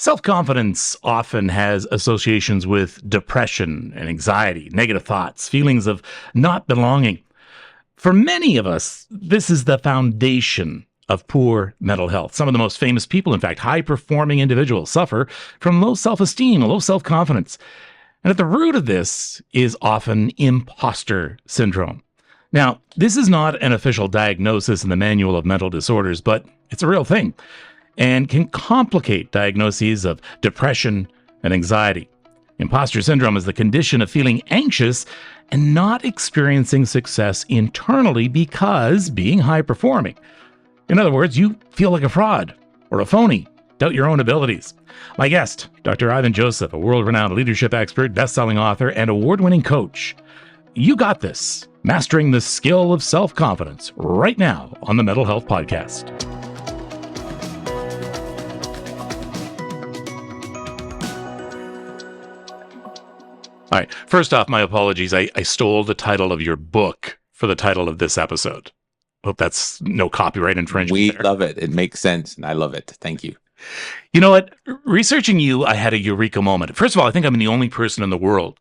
Self-confidence often has associations with depression and anxiety, negative thoughts, feelings of not belonging. For many of us, this is the foundation of poor mental health. Some of the most famous people, in fact, high-performing individuals, suffer from low self-esteem, low self-confidence. And at the root of this is often imposter syndrome. Now, this is not an official diagnosis in the Manual of Mental Disorders, but it's a real thing and can complicate diagnoses of depression and anxiety. Imposter syndrome is the condition of feeling anxious and not experiencing success internally because being high performing. In other words, you feel like a fraud or a phony, doubt your own abilities. My guest, Dr. Ivan Joseph, a world-renowned leadership expert, best-selling author, and award-winning coach. You got this, mastering the skill of self-confidence, right now on the Mental Health Podcast. All right. First off, my apologies. I stole the title of your book for the title of this episode. Hope that's no copyright infringement. We love it. It makes sense, and I love it. Thank you. You know what? Researching you, I had a eureka moment. First of all, I think I'm the only person in the world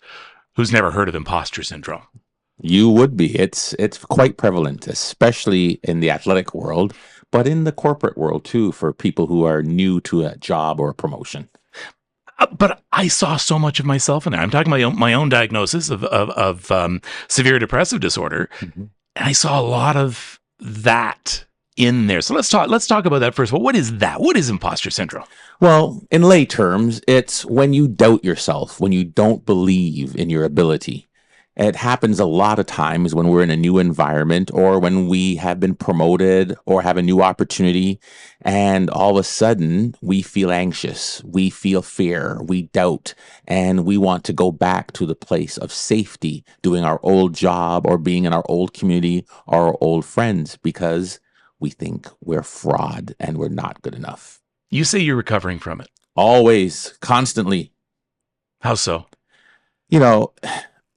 who's never heard of imposter syndrome. You would be. It's quite prevalent, especially in the athletic world, but in the corporate world too, for people who are new to a job or a promotion. But I saw so much of myself in there. I'm talking my own diagnosis of severe depressive disorder, and I saw a lot of that in there. So let's talk about that first of all. What is that? What is imposter syndrome? Well, in lay terms, it's when you doubt yourself, when you don't believe in your ability. It happens a lot of times when we're in a new environment or when we have been promoted or have a new opportunity, and all of a sudden we feel anxious, we feel fear, we doubt, and we want to go back to the place of safety, doing our old job or being in our old community or our old friends because we think we're fraud and we're not good enough. You say you're recovering from it. Always, constantly. How so?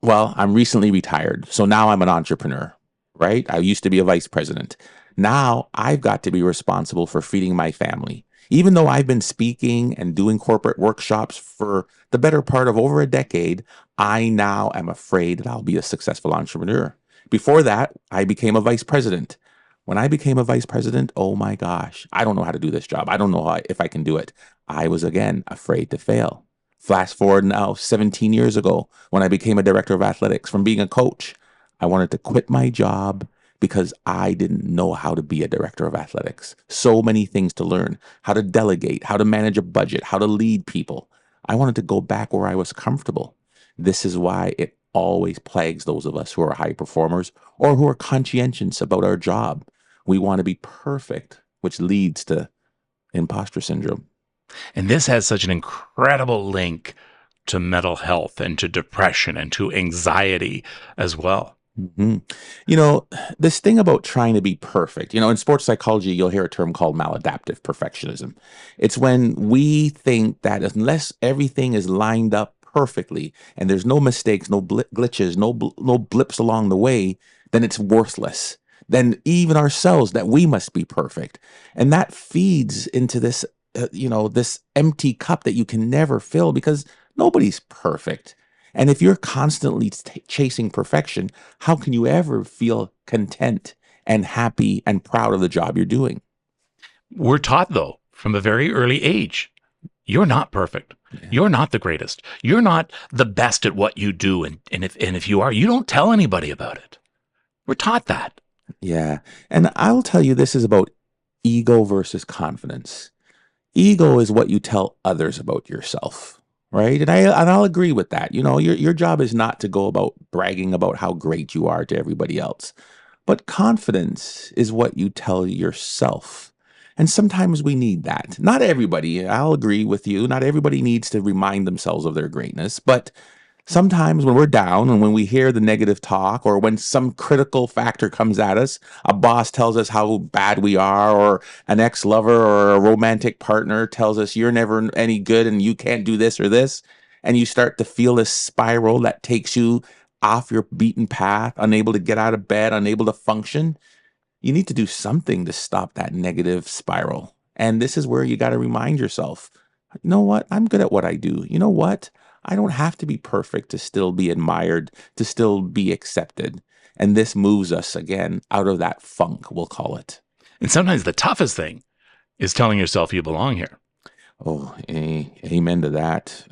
Well, I'm recently retired, so now I'm an entrepreneur, right? I used to be a vice president. Now I've got to be responsible for feeding my family. Even though I've been speaking and doing corporate workshops for the better part of over a decade, I now am afraid that I'll be a successful entrepreneur. Before that, I became a vice president. When I became a vice president, oh my gosh, I don't know how to do this job. I don't know if I can do it. I was, again, afraid to fail. Fast forward now 17 years ago when I became a director of athletics. From being a coach, I wanted to quit my job because I didn't know how to be a director of athletics. So many things to learn, how to delegate, how to manage a budget, how to lead people. I wanted to go back where I was comfortable. This is why it always plagues those of us who are high performers or who are conscientious about our job. We want to be perfect, which leads to imposter syndrome. And this has such an incredible link to mental health and to depression and to anxiety as well. Mm-hmm. This thing about trying to be perfect, in sports psychology, you'll hear a term called maladaptive perfectionism. It's when we think that unless everything is lined up perfectly and there's no mistakes, no glitches, no blips along the way, then it's worthless. Then even ourselves, that we must be perfect. And that feeds into this this empty cup that you can never fill because nobody's perfect. And if you're constantly chasing perfection, how can you ever feel content and happy and proud of the job you're doing? We're taught, though, from a very early age, you're not perfect. Yeah. You're not the greatest. You're not the best at what you do. And if you are, you don't tell anybody about it. We're taught that. Yeah. And I'll tell you, this is about ego versus confidence. Ego is what you tell others about yourself, right? And I'll agree with that. Your job is not to go about bragging about how great you are to everybody else. But confidence is what you tell yourself. And sometimes we need that. Not everybody, I'll agree with you. Not everybody needs to remind themselves of their greatness, but sometimes when we're down and when we hear the negative talk or when some critical factor comes at us, a boss tells us how bad we are, or an ex-lover or a romantic partner tells us you're never any good and you can't do this or this, and you start to feel this spiral that takes you off your beaten path, unable to get out of bed, unable to function, you need to do something to stop that negative spiral. And this is where you got to remind yourself, You know what? I'm good at what I do. You know what? I don't have to be perfect to still be admired, to still be accepted. And this moves us again out of that funk, we'll call it. And sometimes the toughest thing is telling yourself you belong here. Oh, amen to that.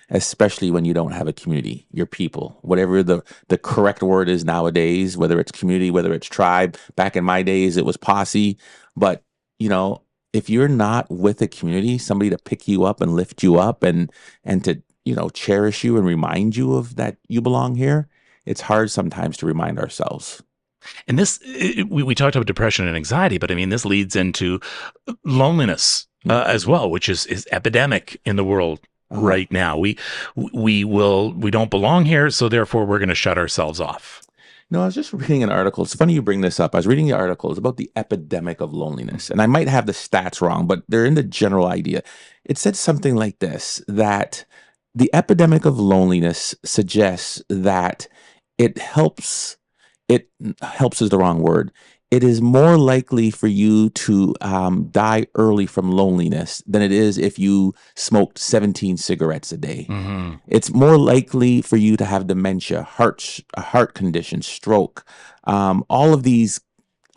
Especially when you don't have a community, your people, whatever the correct word is nowadays, whether it's community, whether it's tribe. Back in my days, it was posse. But you know, if you're not with a community, somebody to pick you up and lift you up and to cherish you and remind you of that you belong here, it's hard sometimes to remind ourselves. And this, we talked about depression and anxiety, but I mean, this leads into loneliness as well, which is epidemic in the world Uh-huh. right now. We don't belong here, so therefore we're going to shut ourselves off. No, I was just reading an article. It's funny you bring this up. I was reading the article. It's about the epidemic of loneliness. And I might have the stats wrong, but they're in the general idea. It said something like this, that the epidemic of loneliness suggests that it helps, it helps is the wrong word. It is more likely for you to die early from loneliness than it is if you smoked 17 cigarettes a day. Mm-hmm. It's more likely for you to have dementia, a heart condition, stroke, all of these,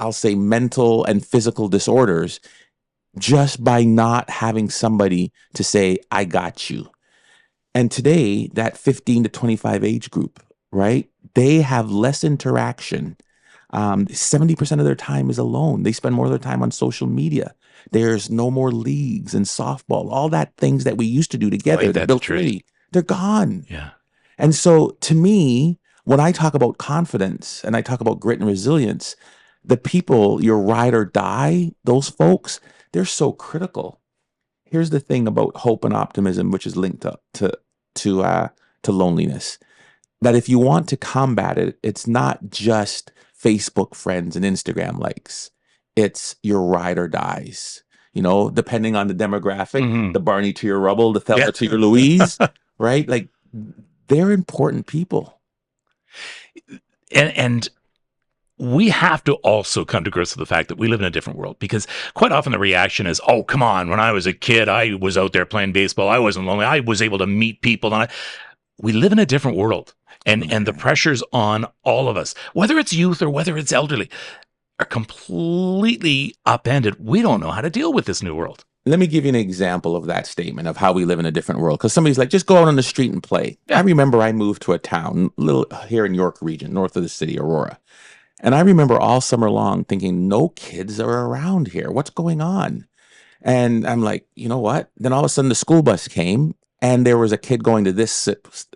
I'll say, mental and physical disorders, just by not having somebody to say, I got you. And today, that 15 to 25 age group, right? They have less interaction. 70% of their time is alone. They spend more of their time on social media. There's no more leagues and softball, all that things that we used to do together that That's built true. community. They're gone. Yeah. And so to me, when I talk about confidence and I talk about grit and resilience, the people, your ride or die, those folks, they're so critical. Here's the thing about hope and optimism, which is linked to loneliness, that if you want to combat it, it's not just Facebook friends and Instagram likes. It's your ride or dies. Depending on the demographic, Mm-hmm. the Barney to your Rubble, the Thelma Yeah. to your Louise, right? Like they're important people. And we have to also come to grips with the fact that we live in a different world, because quite often the reaction is, oh, come on, when I was a kid, I was out there playing baseball. I wasn't lonely. I was able to meet people. We live in a different world, and the pressures on all of us, whether it's youth or whether it's elderly, are completely upended. We don't know how to deal with this new world. Let me give you an example of that statement of how we live in a different world. Because somebody's like, just go out on the street and play. Yeah. I remember I moved to a town, little here in York region, north of the city, Aurora. And I remember all summer long thinking, no kids are around here. What's going on? And I'm like, you know what? Then all of a sudden the school bus came and there was a kid going to this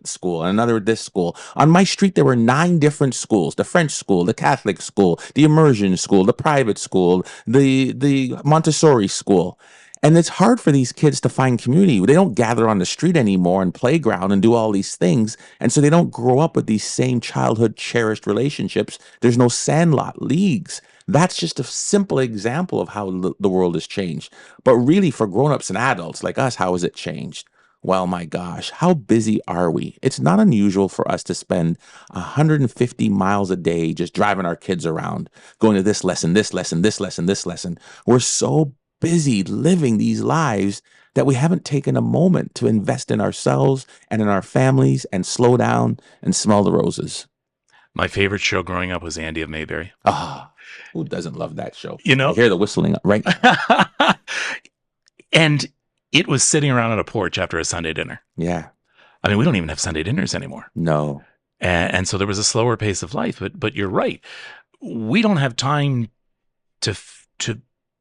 school and another this school. On my street, there were 9 different schools: the French school, the Catholic school, the immersion school, the private school, the Montessori school. And it's hard for these kids to find community. They don't gather on the street anymore and playground and do all these things. And so they don't grow up with these same childhood cherished relationships. There's no sandlot leagues. That's just a simple example of how the world has changed. But really, for grown-ups and adults like us, how has it changed? Well, my gosh, how busy are we? It's not unusual for us to spend 150 miles a day just driving our kids around, going to this lesson, this lesson, this lesson, this lesson. We're so busy living these lives that we haven't taken a moment to invest in ourselves and in our families and slow down and smell the roses. My favorite show growing up was Andy of Mayberry. Ah, who doesn't love that show? You know? I hear the whistling right now. And it was sitting around on a porch after a Sunday dinner. Yeah. I mean, we don't even have Sunday dinners anymore. No. And so there was a slower pace of life. But you're right. We don't have time to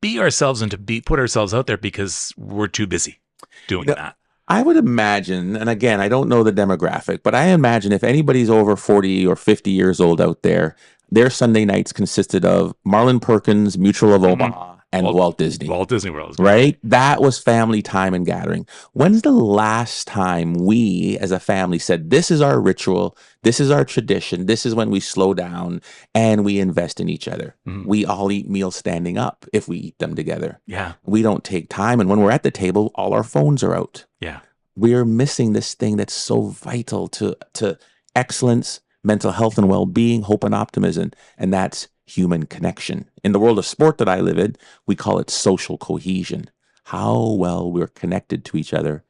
be ourselves and to put ourselves out there because we're too busy doing that. I would imagine, and again, I don't know the demographic, but I imagine if anybody's over 40 or 50 years old out there, their Sunday nights consisted of Marlon Perkins, Mutual of Omaha, and Walt Disney. Walt Disney World. Right? That was family time and gathering. When's the last time we as a family said, this is our ritual, this is our tradition, this is when we slow down and we invest in each other? Mm-hmm. We all eat meals standing up if we eat them together. Yeah. We don't take time. And when we're at the table, all our phones are out. Yeah. We're missing this thing that's so vital to excellence, mental health and well-being, hope and optimism, and that's human connection. In the world of sport that I live in, we call it social cohesion. how well we're connected to each other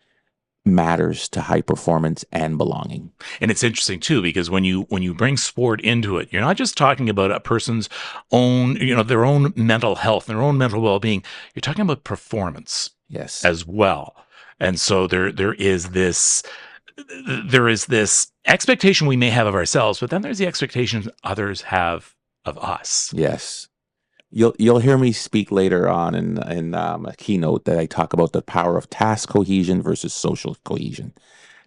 matters to high performance and belonging. And it's interesting too, because when you bring sport into it, you're not just talking about a person's own, their own mental health, their own mental well-being. You're talking about performance Yes. as well. And so there is this expectation we may have of ourselves, but then there's the expectations others have of us. Yes. You'll hear me speak later on in a keynote that I talk about the power of task cohesion versus social cohesion.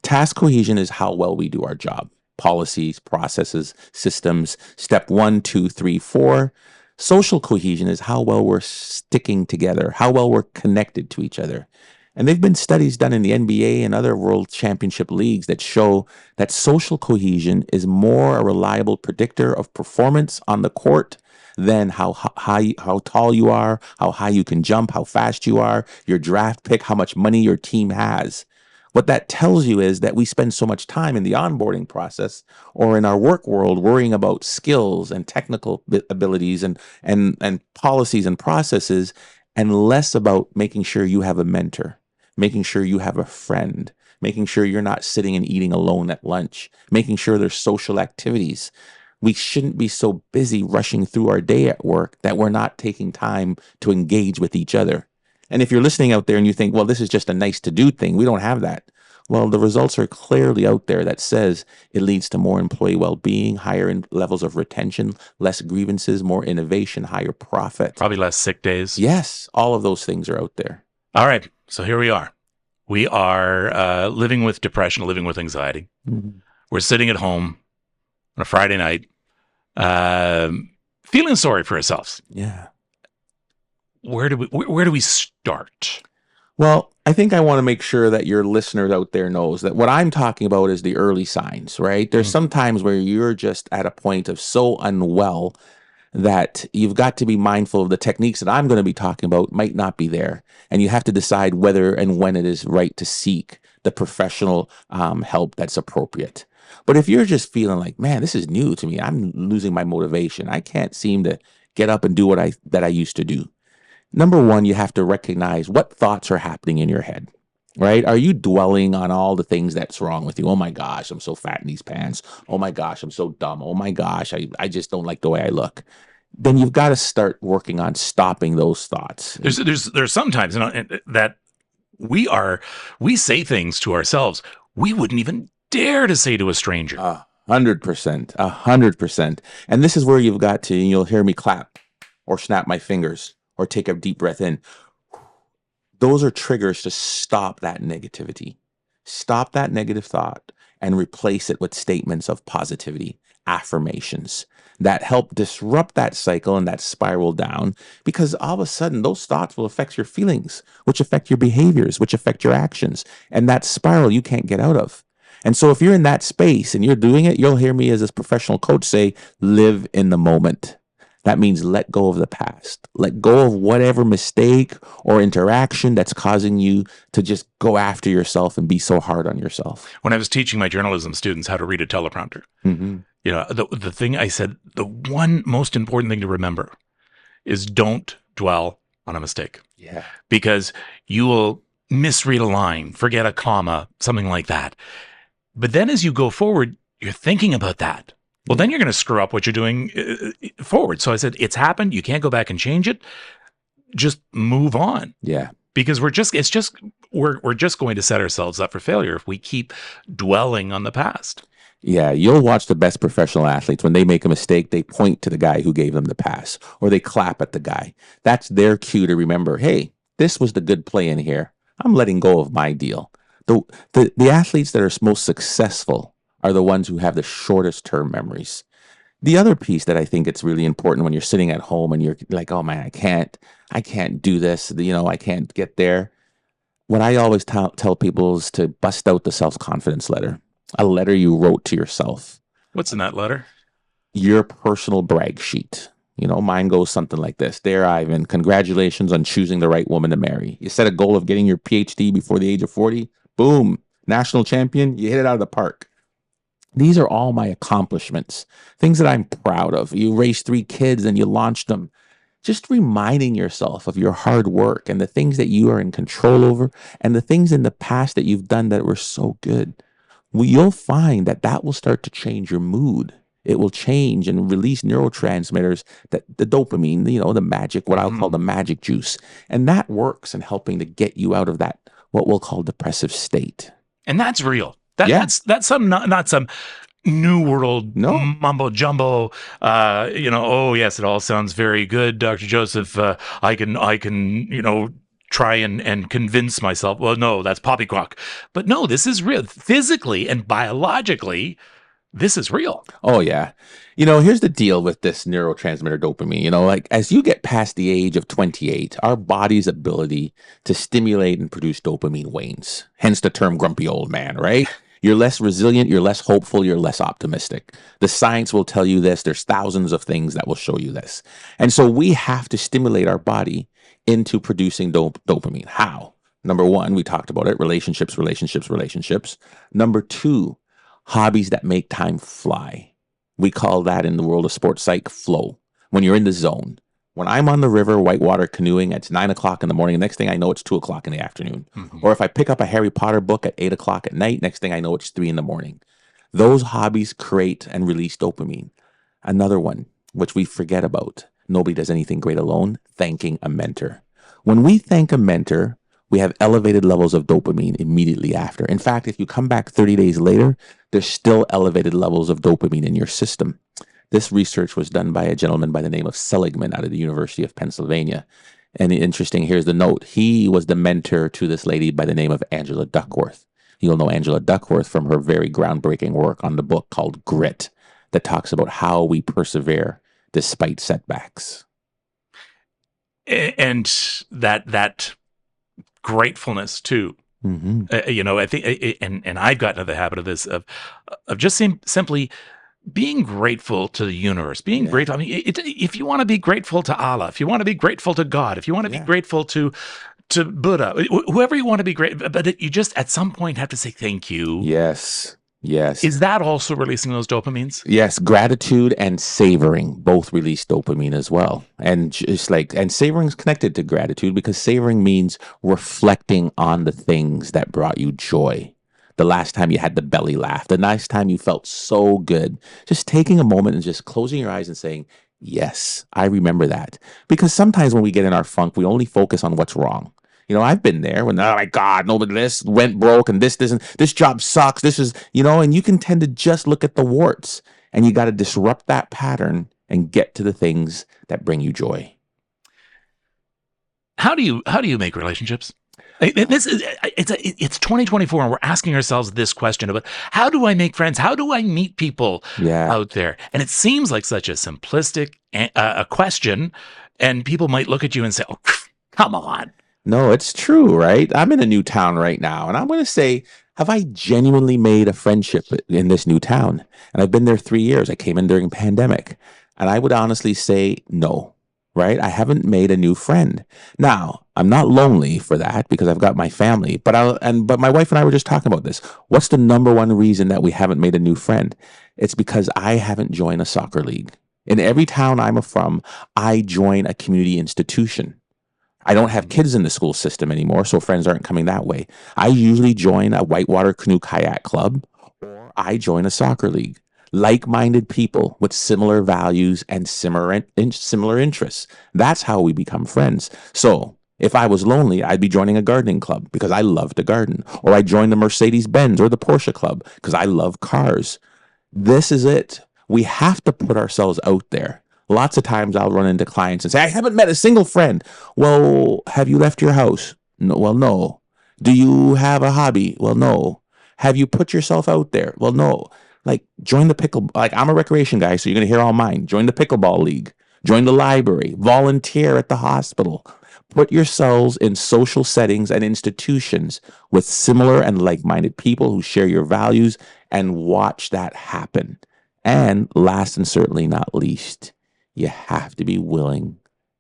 Task cohesion is how well we do our job. Policies, processes, systems, step 1, 2, 3, 4. Social cohesion is how well we're sticking together, how well we're connected to each other. And there've been studies done in the NBA and other world championship leagues that show that social cohesion is more a reliable predictor of performance on the court than how high, how tall you are, how high you can jump, how fast you are, your draft pick, how much money your team has. What that tells you is that we spend so much time in the onboarding process or in our work world worrying about skills and technical abilities and policies and processes, and less about making sure you have a mentor, making sure you have a friend, making sure you're not sitting and eating alone at lunch, making sure there's social activities. We shouldn't be so busy rushing through our day at work that we're not taking time to engage with each other. And if you're listening out there and you think, well, this is just a nice to do thing, we don't have that. Well, the results are clearly out there that says it leads to more employee well-being, higher levels of retention, less grievances, more innovation, higher profit. Probably less sick days. Yes, all of those things are out there. All right. So here we are. We are living with depression, living with anxiety. Mm-hmm. We're sitting at home on a Friday night, feeling sorry for ourselves. Yeah. Where do we start? Well, I think I want to make sure that your listeners out there knows that what I'm talking about is the early signs, right? There's some times where you're just at a point of so unwell that you've got to be mindful of the techniques that I'm going to be talking about might not be there. And you have to decide whether and when it is right to seek the professional help that's appropriate. But if you're just feeling like, man, this is new to me, I'm losing my motivation, I can't seem to get up and do what I used to do. Number one, you have to recognize what thoughts are happening in your head, right? Are you dwelling on all the things that's wrong with you? Oh my gosh, I'm so fat in these pants. Oh my gosh, I'm so dumb. Oh my gosh, I just don't like the way I look. Then you've got to start working on stopping those thoughts. There's sometimes that we say things to ourselves we wouldn't even dare to say to a stranger. 100%, 100%. And this is where you've got to, and you'll hear me clap or snap my fingers or take a deep breath in. Those are triggers to stop that negativity. Stop that negative thought and replace it with statements of positivity, affirmations that help disrupt that cycle and that spiral down, because all of a sudden those thoughts will affect your feelings, which affect your behaviors, which affect your actions. And that spiral you can't get out of. And so if you're in that space and you're doing it, you'll hear me as a professional coach say, live in the moment. That means let go of the past. Let go of whatever mistake or interaction that's causing you to just go after yourself and be so hard on yourself. When I was teaching my journalism students how to read a teleprompter, the thing I said, the one most important thing to remember is don't dwell on a mistake. Yeah. Because you will misread a line, forget a comma, something like that. But then as you go forward, you're thinking about that. Well, then you're going to screw up what you're doing forward. So I said, it's happened. You can't go back and change it. Just move on. Yeah. Because we're just going to set ourselves up for failure if we keep dwelling on the past. Yeah, you'll watch the best professional athletes. When they make a mistake, they point to the guy who gave them the pass, or they clap at the guy. That's their cue to remember, hey, this was the good play in here. I'm letting go of my deal. The athletes that are most successful are the ones who have the shortest term memories. The other piece that I think it's really important when you're sitting at home and you're like, oh man, I can't do this. I can't get there. What I always tell people is to bust out the self-confidence letter, a letter you wrote to yourself. What's in that letter? Your personal brag sheet. Mine goes something like this. Dear Ivan, congratulations on choosing the right woman to marry. You set a goal of getting your PhD before the age of 40. Boom. National champion. You hit it out of the park. These are all my accomplishments, things that I'm proud of. You raised 3 kids and you launched them. just reminding yourself of your hard work and the things that you are in control over and the things in the past that you've done that were so good, well, you'll find that that will start to change your mood. It will change and release neurotransmitters, that the dopamine, the magic, what I'll call the magic juice. And that works in helping to get you out of that, what we'll call depressive state. And that's real. Yeah. That's some not some new world No. mumbo jumbo. Oh yes, it all sounds very good, Dr. Joseph. I can try and convince myself. Well, no, that's poppycock. But no, this is real. Physically and biologically, this is real. Oh, yeah. Here's the deal with this neurotransmitter dopamine. Like as you get past the age of 28, our body's ability to stimulate and produce dopamine wanes. Hence the term grumpy old man, right? You're less resilient, you're less hopeful, you're less optimistic. The science will tell you this. There's thousands of things that will show you this. And so we have to stimulate our body into producing dopamine. How? Number one, we talked about it, relationships, relationships, relationships. Number two, hobbies that make time fly. We call that in the world of sports psych flow. When you're in the zone. When I'm on the river, whitewater canoeing, it's 9 o'clock in the morning. The next thing I know, it's 2 o'clock in the afternoon. Or if I pick up a Harry Potter book at 8 o'clock at night, next thing I know, it's 3 in the morning. Those hobbies create and release dopamine. Another one, which we forget about. Nobody does anything great alone. Thanking a mentor. When we thank a mentor, we have elevated levels of dopamine immediately after. In fact, if you come back 30 days later, there's still elevated levels of dopamine in your system. This research was done by a gentleman by the name of Seligman out of the University of Pennsylvania. And interesting, here's the note. He was the mentor to this lady by the name of Angela Duckworth. You'll know Angela Duckworth from her very groundbreaking work on the book called Grit that talks about how we persevere despite setbacks. And that gratefulness too. I think, and I've gotten into the habit of this, of just simply being grateful to the universe, being grateful. I mean, if you want to be grateful to Allah, if you want to be grateful to God, if you want to be grateful to Buddha, whoever you want to be grateful, but you just at some point have to say thank you. Yes. Is that also releasing those dopamines? Yes, gratitude and savoring both release dopamine as well. And savoring is connected to gratitude because savoring means reflecting on the things that brought you joy. The last time you had the belly laugh, the last time you felt so good, just taking a moment and just closing your eyes and saying, yes, I remember that. Because sometimes when we get in our funk, we only focus on what's wrong. I've been there when, oh my God, nobody, this went broke and this job sucks. This is, and you can tend to just look at the warts, and you got to disrupt that pattern and get to the things that bring you joy. How do you make relationships? It's 2024 and we're asking ourselves this question about how do I make friends? How do I meet people out there? And it seems like such a simplistic a question, and people might look at you and say, oh, come on. No, it's true, right? I'm in a new town right now, and I'm going to say, have I genuinely made a friendship in this new town? And I've been there 3 years. I came in during pandemic, and I would honestly say no, right? I haven't made a new friend. Now, I'm not lonely for that because I've got my family, but my wife and I were just talking about this. What's the number one reason that we haven't made a new friend? It's because I haven't joined a soccer league. In every town I'm from, I join a community institution. I don't have kids in the school system anymore, so friends aren't coming that way. I usually join a whitewater canoe kayak club, or I join a soccer league. Like-minded people with similar values and similar interests. That's how we become friends. So if I was lonely, I'd be joining a gardening club because I love to garden. Or I'd join the Mercedes-Benz or the Porsche club because I love cars. This is it. We have to put ourselves out there. Lots of times I'll run into clients and say, I haven't met a single friend. Well, have you left your house? No. Well, no. Do you have a hobby? Well, no. Have you put yourself out there? Well, no. Like, join the I'm a recreation guy, so you're going to hear all mine. Join the pickleball league. Join the library. Volunteer at the hospital. Put yourselves in social settings and institutions with similar and like-minded people who share your values, and watch that happen. And last and certainly not least, you have to be willing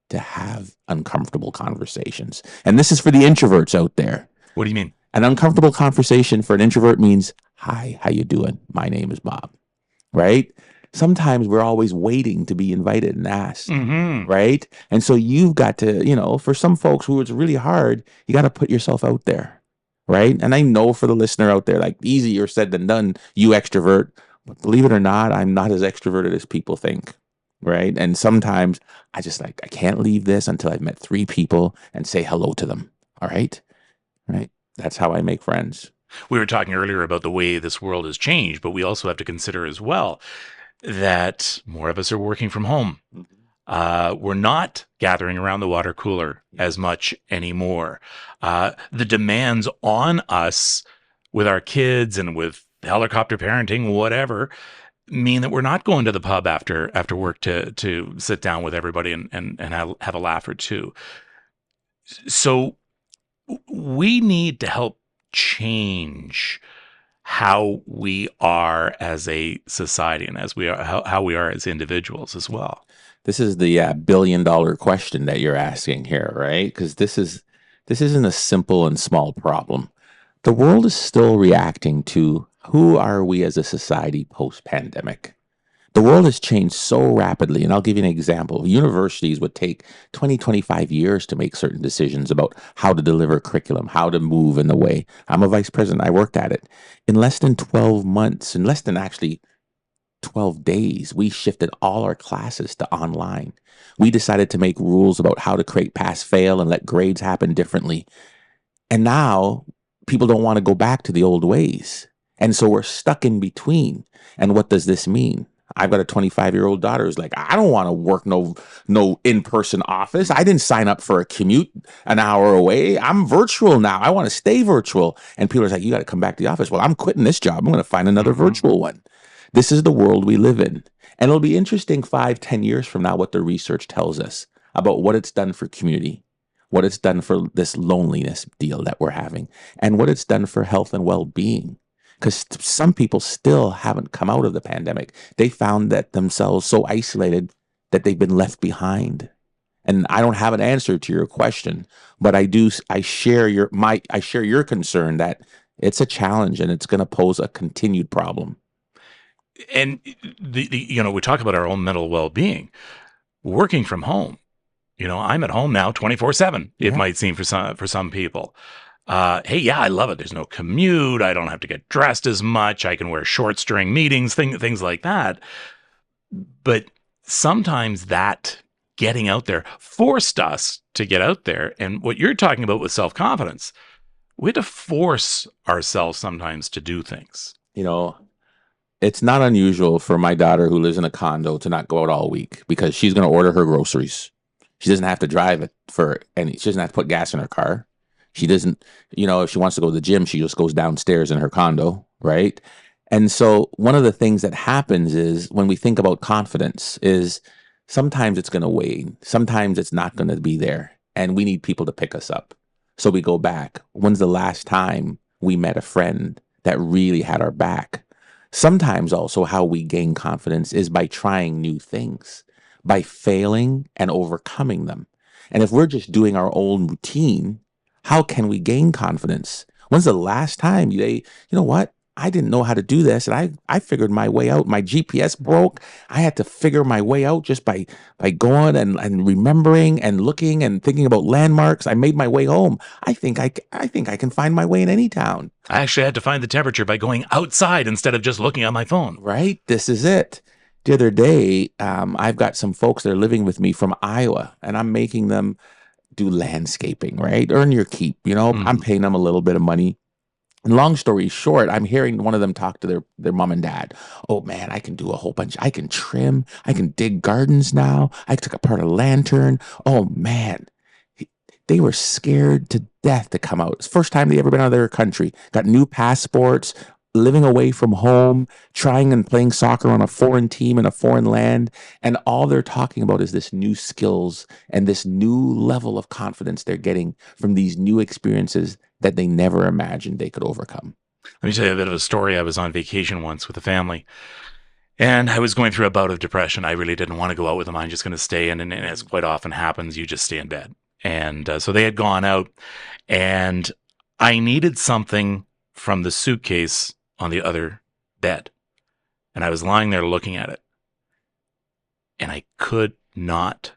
to have uncomfortable conversations. And this is for the introverts out there. What do you mean? An uncomfortable conversation for an introvert means, hi, how you doing? My name is Bob, right? Sometimes we're always waiting to be invited and asked, Hmm. right? And so you've got to, for some folks who it's really hard, you got to put yourself out there, right? And I know for the listener out there, like easier said than done, you extrovert, but believe it or not, I'm not as extroverted as people think, right? And sometimes I just like, I can't leave this until I've met three people and say hello to them, all right? Right? That's how I make friends. We were talking earlier about the way this world has changed, but we also have to consider as well that more of us are working from home. Mhm. We're not gathering around the water cooler as much anymore. The demands on us with our kids and with helicopter parenting, whatever, mean that we're not going to the pub after work to sit down with everybody and have a laugh or two. So we need to help change how we are as a society and as we are how we are as individuals as well. This is the $1 billion question that you're asking here, right? Because this isn't a simple and small problem. The world is still reacting to who are we as a society post pandemic. The world has changed so rapidly, and I'll give you an example. Universities would take 20, 25 years to make certain decisions about how to deliver curriculum, how to move in the way. I'm a vice president. I worked at it. In less than 12 months, in less than actually 12 days, we shifted all our classes to online. We decided to make rules about how to create pass fail and let grades happen differently. And now people don't want to go back to the old ways. And so we're stuck in between. And what does this mean? I've got a 25-year-old daughter who's like, I don't want to work no in-person office. I didn't sign up for a commute an hour away. I'm virtual now. I want to stay virtual. And people are like, you got to come back to the office. Well, I'm quitting this job. I'm going to find another Hmm. virtual one. This is the world we live in. And it'll be interesting 5, 10 years from now what the research tells us about what it's done for community, what it's done for this loneliness deal that we're having, and what it's done for health and well being. Because some people still haven't come out of the pandemic. They found that themselves so isolated that they've been left behind. And I don't have an answer to your question, but I do. I share your concern that it's a challenge and it's going to pose a continued problem. And we talk about our own mental well-being, working from home. I'm at home now 24/7. It Yeah. might seem for some people. Hey, yeah, I love it. There's no commute. I don't have to get dressed as much. I can wear shorts during meetings, things like that. But sometimes that getting out there forced us to get out there. And what you're talking about with self confidence, we had to force ourselves sometimes to do things. You know, it's not unusual for my daughter who lives in a condo to not go out all week because she's going to order her groceries. She doesn't have to drive it for any, she doesn't have to put gas in her car. She doesn't, if she wants to go to the gym, she just goes downstairs in her condo, right? And so one of the things that happens is when we think about confidence is sometimes it's going to wane. Sometimes it's not going to be there. And we need people to pick us up. So we go back. When's the last time we met a friend that really had our back? Sometimes also how we gain confidence is by trying new things, by failing and overcoming them. And if we're just doing our own routine, how can we gain confidence? When's the last time you know what? I didn't know how to do this and I figured my way out. My GPS broke. I had to figure my way out just by going and remembering and looking and thinking about landmarks. I made my way home. I think I can find my way in any town. I actually had to find the temperature by going outside instead of just looking on my phone. Right? This is it. The other day, I've got some folks that are living with me from Iowa, and I'm making them do landscaping, right? Earn your keep. I'm Hmm. paying them a little bit of money. And long story short, I'm hearing one of them talk to their mom and dad. Oh man, I can do a whole bunch. I can trim. I can dig gardens now. I took apart a lantern. Oh man. They were scared to death to come out. It's the first time they ever been out of their country. Got new passports, living away from home, trying and playing soccer on a foreign team in a foreign land. And all they're talking about is this new skills and this new level of confidence they're getting from these new experiences that they never imagined they could overcome. Let me tell you a bit of a story. I was on vacation once with a family, and I was going through a bout of depression. I really didn't want to go out with them. I'm just going to stay in. And as quite often happens, you just stay in bed. And so they had gone out, and I needed something from the suitcase on the other bed. And I was lying there looking at it. and I could not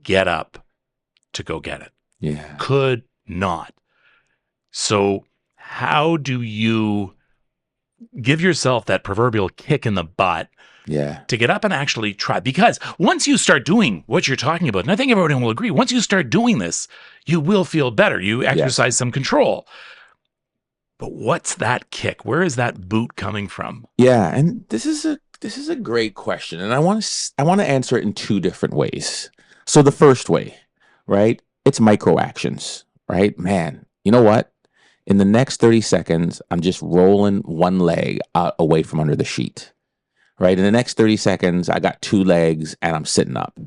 get up to go get it. Yeah. Could not. So, how do you give yourself that proverbial kick in the butt Yeah. to get up and actually try? Because once you start doing what you're talking about, and I think everyone will agree, once you start doing this, you will feel better. You exercise some control. But what's that kick? Where is that boot coming from? Yeah, and this is a great question, and I want to answer it in two different ways. So the first way, right? It's micro actions, right? Man, you know what? In the next 30 seconds, I'm just rolling one leg out away from under the sheet. Right? In the next 30 seconds, I got two legs and I'm sitting up.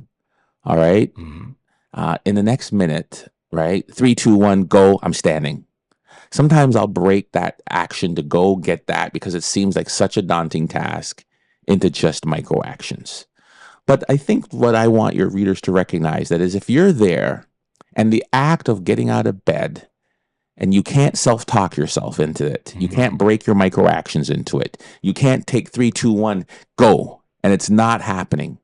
All right. Mhm. In the next minute, right? 3, 2, 1, go. I'm standing. Sometimes I'll break that action to go get that because it seems like such a daunting task into just micro actions. But I think what I want your readers to recognize that is if you're there and the act of getting out of bed and you can't self-talk yourself into it, you can't break your micro actions into it, you can't take 3, 2, 1, go, and it's not happening,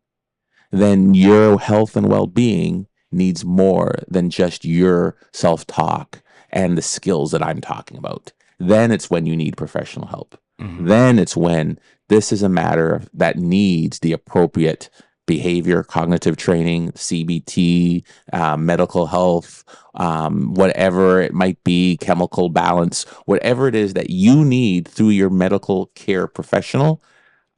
then your health and well-being needs more than just your self-talk and the skills that I'm talking about. Then it's when you need professional help. Then it's when this is a matter that needs the appropriate behavior, cognitive training, CBT, medical health, whatever it might be, chemical balance, whatever it is that you need through your medical care professional.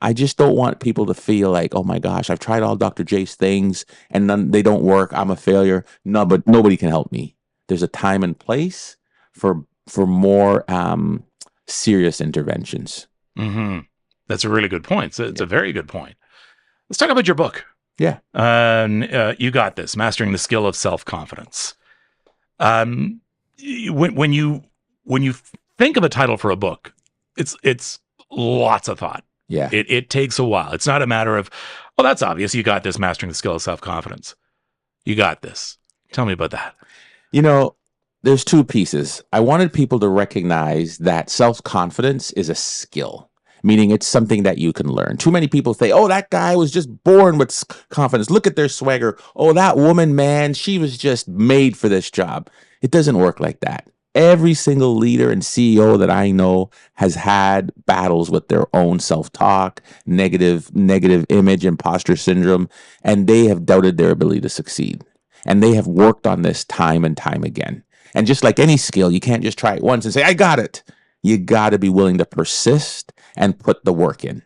I just don't want people to feel like, oh my gosh, I've tried all Dr. J's things and none, they don't work. I'm a failure. No, but nobody can help me. There's a time and place for more serious interventions. That's a really good point. It's a very good point. Let's talk about your book. Yeah. You got this, Mastering the Skill of Self-Confidence. When you think of a title for a book, it's lots of thought. Yeah. It takes a while. It's not a matter of, oh, that's obvious. You got this, Mastering the Skill of Self-Confidence. You got this. Tell me about that. You know, there's two pieces. I wanted people to recognize that self-confidence is a skill, meaning it's something that you can learn. Too many people say, oh, that guy was just born with confidence. Look at their swagger. Oh, that woman, man, she was just made for this job. It doesn't work like that. Every single leader and CEO that I know has had battles with their own self-talk, negative image, imposter syndrome, and they have doubted their ability to succeed. And they have worked on this time and time again. And just like any skill, you can't just try it once and say, I got it. You got to be willing to persist and put the work in.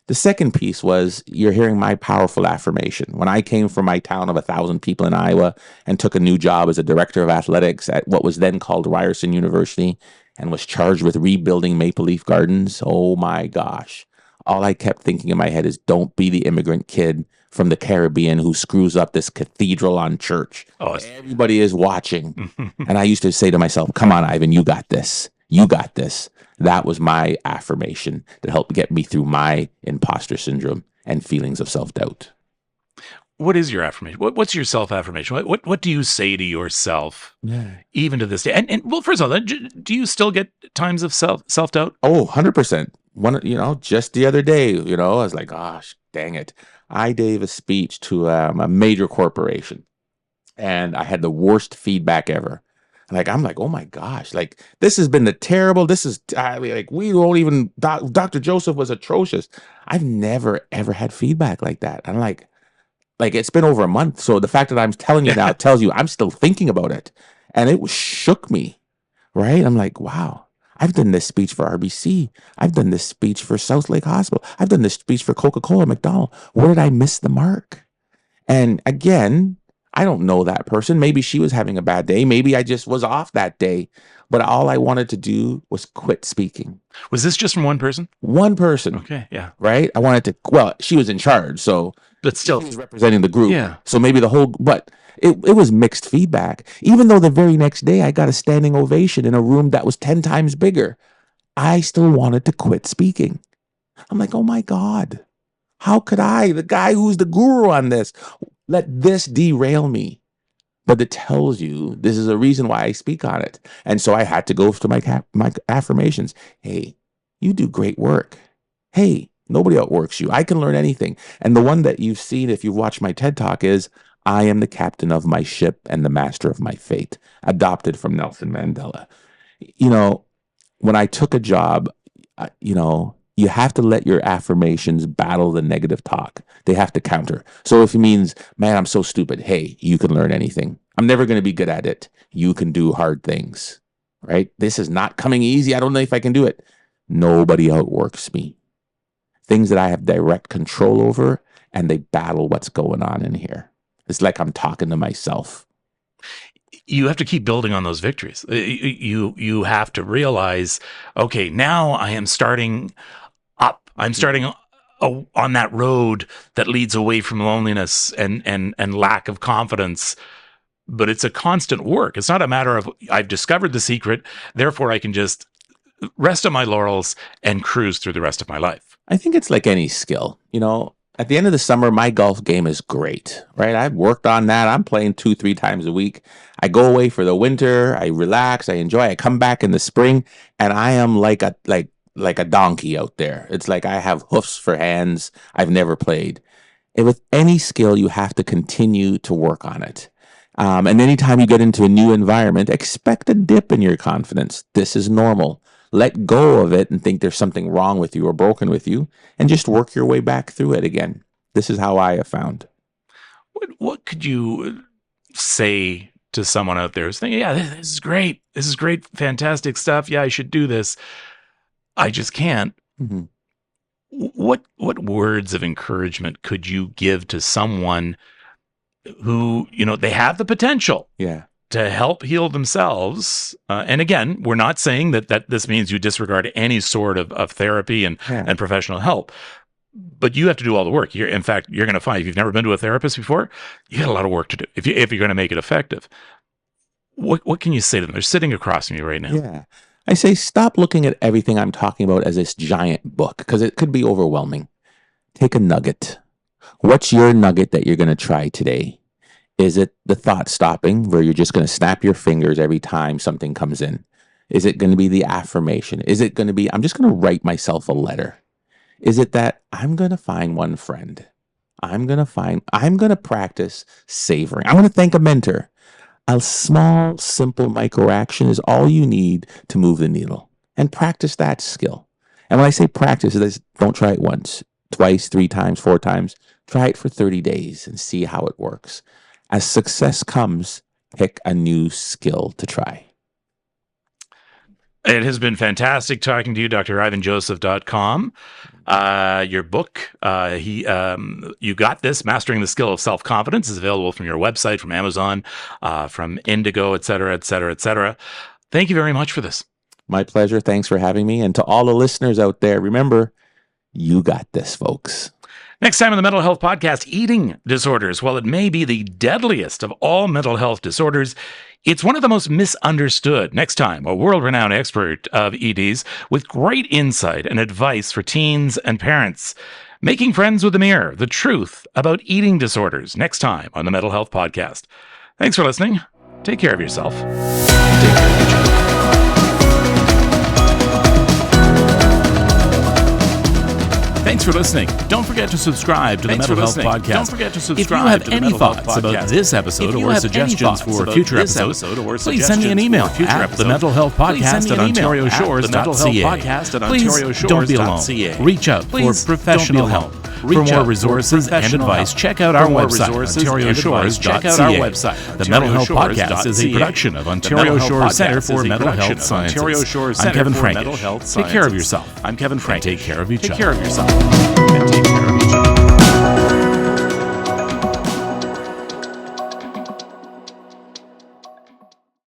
The second piece was you're hearing my powerful affirmation. When I came from my town of 1,000 people in Iowa and took a new job as a director of athletics at what was then called Ryerson University and was charged with rebuilding Maple Leaf Gardens, oh my gosh. All I kept thinking in my head is don't be the immigrant kid from the Caribbean who screws up this cathedral on church. Oh, everybody is watching. And I used to say to myself, come on, Ivan, you got this. You got this. That was my affirmation that helped get me through my imposter syndrome and feelings of self-doubt. What is your affirmation? What's your self-affirmation? What do you say to yourself, even to this day? And well, first of all, do you still get times of self-doubt? Oh, 100%. Just the other day, I was like, gosh, dang it. I gave a speech to a major corporation, and I had the worst feedback ever. I'm like, oh my gosh, like this has been we don't even, Dr. Joseph was atrocious. I've never, ever had feedback like that. I'm like it's been over a month. So the fact that I'm telling you now tells you I'm still thinking about it. And it shook me, right? I'm like, wow, I've done this speech for RBC. I've done this speech for South Lake Hospital. I've done this speech for Coca-Cola, McDonald's. Where did I miss the mark? And again, I don't know that person. Maybe she was having a bad day. Maybe I just was off that day. But all I wanted to do was quit speaking. Was this just from one person? One person. Okay, yeah. Right? I wanted to, she was in charge. So, but still, she was representing the group. Yeah. So maybe but it was mixed feedback. Even though the very next day I got a standing ovation in a room that was 10 times bigger, I still wanted to quit speaking. I'm like, oh my God. How could I, the guy who's the guru on this, let this derail me? But it tells you this is a reason why I speak on it. And so I had to go to my affirmations. Hey, you do great work. Hey, Nobody outworks you. I can learn anything. And the one that you've seen, if you've watched my TED Talk, is I am the captain of my ship and the master of my fate, adopted from Nelson Mandela. You know, when I took a job, you have to let your affirmations battle the negative talk. They have to counter. So if it means, man, I'm so stupid, hey, you can learn anything. I'm never going to be good at it. You can do hard things, right? This is not coming easy. I don't know if I can do it. Nobody outworks me. Things that I have direct control over, and they battle what's going on in here. It's like I'm talking to myself. You have to keep building on those victories. You have to realize, okay, now I am starting up. I'm starting on that road that leads away from loneliness and lack of confidence. But it's a constant work. It's not a matter of I've discovered the secret, therefore I can just rest on my laurels and cruise through the rest of my life. I think it's like any skill. At the end of the summer, my golf game is great, right? I've worked on that. I'm playing 2-3 times a week. I go away for the winter. I relax. I enjoy. I come back in the spring, and I am like a donkey out there. It's like I have hoofs for hands. I've never played. And with any skill, you have to continue to work on it. And anytime you get into a new environment, expect a dip in your confidence. This is normal. Let go of it and think there's something wrong with you or broken with you, and just work your way back through it again. This is how I have found. What could you say to someone out there who's thinking, yeah, this is great. This is great, fantastic stuff. Yeah, I should do this. I just can't. Mm-hmm. What words of encouragement could you give to someone who, they have the potential to help heal themselves? And again, we're not saying that this means you disregard any sort of therapy and professional help, but you have to do all the work. In fact, you're going to find, if you've never been to a therapist before, you got a lot of work to do if you're going to make it effective. What can you say to them? They're sitting across from you right now. Yeah. I say, stop looking at everything I'm talking about as this giant book, because it could be overwhelming. Take a nugget. What's your nugget that you're going to try today? Is it the thought stopping, where you're just going to snap your fingers every time something comes in? Is it going to be the affirmation? Is it going to be, I'm just going to write myself a letter? Is it that I'm going to find one friend? I'm going to practice savoring. I'm going to thank a mentor. A small, simple micro action is all you need to move the needle, and practice that skill. And when I say practice, don't try it once, twice, 3 times, 4 times. Try it for 30 days and see how it works. As success comes, pick a new skill to try. It has been fantastic talking to you, drivanjoseph.com. Your book, You Got This, Mastering the Skill of Self-Confidence, is available from your website, from Amazon, from Indigo, et cetera, et cetera, et cetera. Thank you very much for this. My pleasure. Thanks for having me. And to all the listeners out there, remember, you got this, folks. Next time on the Mental Health Podcast, eating disorders. While it may be the deadliest of all mental health disorders, it's one of the most misunderstood. Next time, a world-renowned expert of EDs with great insight and advice for teens and parents. Making Friends with the Mirror, the truth about eating disorders. Next time on the Mental Health Podcast. Thanks for listening. Take care of yourself. Take care of each other. Thanks for listening. Don't forget to subscribe to the Mental Health Podcast. Don't forget to subscribe. If you have any thoughts about this episode or suggestions for future episodes, please send me an email at thementalhealthpodcast@ontarioshores.ca. Please don't be alone. Reach out for professional help. For more resources and advice, check out our website, ontarioshores.ca. The Mental Health Podcast is a production of Ontario Shores Centre for Mental Health Sciences. I'm Kevin Frank. Take care of yourself. I'm Kevin Frank. Take care of each other. Take care of yourself. And take care of each other.